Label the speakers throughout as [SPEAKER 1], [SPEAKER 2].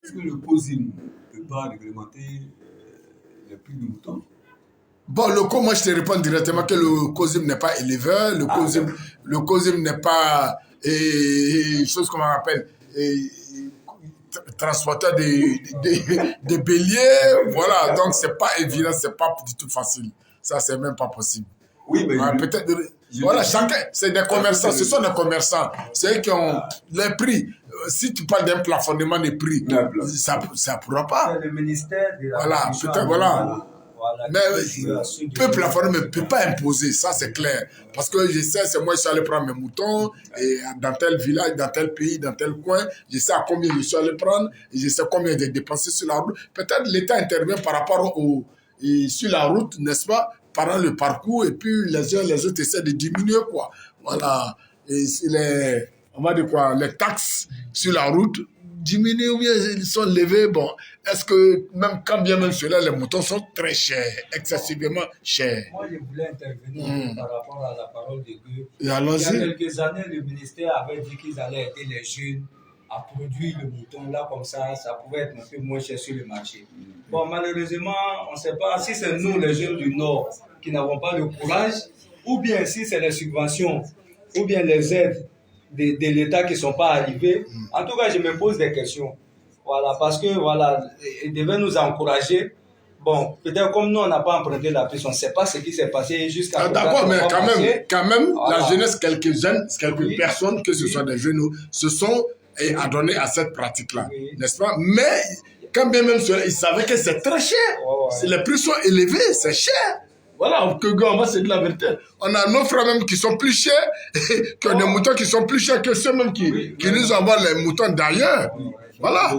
[SPEAKER 1] Est-ce que le COSIM ne peut pas réglementer le prix du mouton?
[SPEAKER 2] Bon, moi je te réponds directement que le COSIM n'est pas éleveur, le COSIM n'est pas chose qu'on appelle transporteur de béliers, voilà, donc c'est pas évident, c'est pas du tout facile. Ça, c'est même pas possible.
[SPEAKER 1] Oui, mais
[SPEAKER 2] peut-être. Voilà, chacun, c'est des commerçants, ce sont des commerçants. C'est eux qui ont les prix. Si tu parles d'un plafonnement des prix, ça ne pourra pas.
[SPEAKER 3] C'est le ministère de la
[SPEAKER 2] Voilà, peut-être, voilà. Mais peut plafonner, mais ne peut pas imposer, ça c'est clair. Parce que je sais, c'est moi je suis allé prendre mes moutons, et dans tel village, dans tel pays, dans tel coin, je sais à combien je suis allé prendre, et je sais combien j'ai dépensé sur la route. Peut-être l'État intervient par rapport sur la route, n'est-ce pas, pendant le parcours, et puis les uns les autres essaient de diminuer, quoi. Voilà. Et on va dire quoi, les taxes sur la route diminuent ou bien ils sont levés. Bon, est-ce que même quand bien même cela, les moutons sont très chers, excessivement chers.
[SPEAKER 3] Moi, je voulais intervenir par rapport à la parole de Dieu. Il y
[SPEAKER 2] a
[SPEAKER 3] quelques années, le ministère avait dit qu'ils allaient aider les jeunes à produire le mouton. Là, comme ça pouvait être un peu moins cher sur le marché. Bon, malheureusement, on ne sait pas si c'est nous, les jeunes du Nord, qui n'avons pas le courage, ou bien si c'est les subventions, ou bien les aides de l'État qui ne sont pas arrivées. En tout cas, je me pose des questions. Voilà, parce que, voilà, ils devaient nous encourager. Bon, peut-être comme nous, on n'a pas emprunté la piste, on ne sait pas ce qui s'est passé jusqu'à
[SPEAKER 2] d'accord, mais quand même, voilà. La jeunesse, quelques jeunes, quelques personnes, que ce soit des jeunes, se sont adonnés à cette pratique-là, n'est-ce pas? Mais, quand bien même cela, ils savaient que c'est très cher. Les prix sont élevés, c'est cher. Voilà, on va se dire la vérité. On a nos frères même qui sont plus chers, qui ont des moutons qui sont plus chers que ceux même qui nous envoient les moutons d'ailleurs. Voilà.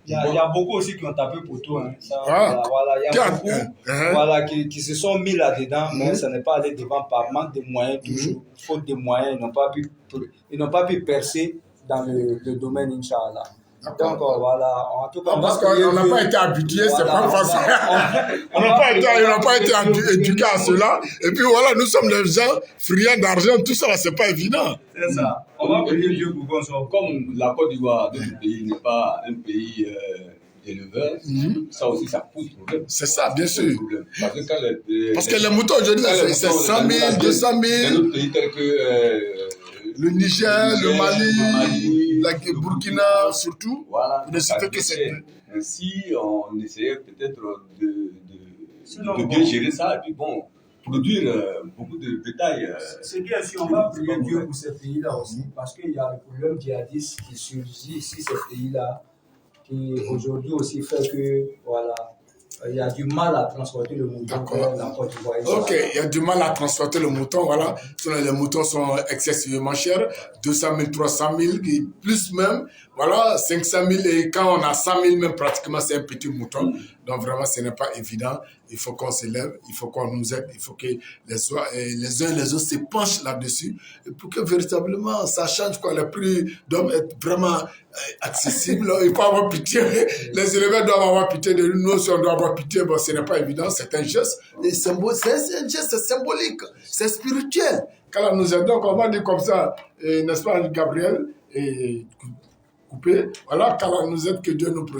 [SPEAKER 3] Il y a beaucoup aussi qui ont tapé pour tout. Hein. Voilà, il y a beaucoup qui se sont mis là-dedans, mais ça n'est pas allé devant par manque de moyens, toujours. Faute de moyens, ils n'ont pas pu percer dans le domaine, Inch'Allah. Donc voilà, en tout cas,
[SPEAKER 2] parce qu'on n'a pas été habitué, c'est pas facile. On n'a pas été éduqués à cela. Et puis voilà, nous sommes des gens friands d'argent, tout ça, c'est pas évident.
[SPEAKER 3] C'est ça. On va prier Dieu pour qu'on soit.
[SPEAKER 1] Comme la Côte d'Ivoire, notre pays n'est pas un pays d'éleveurs, ça aussi, ça pose problème.
[SPEAKER 2] C'est ça, bien sûr.
[SPEAKER 1] Parce
[SPEAKER 2] que les moutons aujourd'hui, c'est 100 000, 200 000.
[SPEAKER 1] Dans d'autres pays tels que
[SPEAKER 2] le Niger, le Mali, le Burkina, surtout.
[SPEAKER 1] Voilà.
[SPEAKER 2] Ne citer que c'est.
[SPEAKER 1] Ainsi, on essayait peut-être de bien gérer ça, et puis bon, produire beaucoup de bétail.
[SPEAKER 3] C'est bien, si on va prier Dieu pour ces pays-là aussi, parce qu'il y a le problème djihadiste qui surgit ici, ces pays-là, qui aujourd'hui aussi fait que, voilà, il y a du mal à transporter le mouton vers la Côte d'Ivoire.
[SPEAKER 2] Ok, il y a du mal à transporter le mouton, voilà. Les moutons sont excessivement chers, 200 000, 300 000, plus même, voilà, 500 000, et quand on a 100 000, même pratiquement, c'est un petit mouton. Donc vraiment, ce n'est pas évident. Il faut qu'on s'élève, il faut qu'on nous aide, il faut que les uns et les autres se penchent là-dessus pour que véritablement ça change, quoi. Les prix doivent être vraiment accessibles. Il faut avoir pitié. Les éleveurs doivent avoir pitié de nous, si on doit avoir pitié, bon, ce n'est pas évident, c'est un geste. C'est un geste symbolique, c'est spirituel. Quand nous aide, donc on va dire comme ça, n'est-ce pas, Gabriel, et coupé. Voilà, quand nous aide, que Dieu nous protège.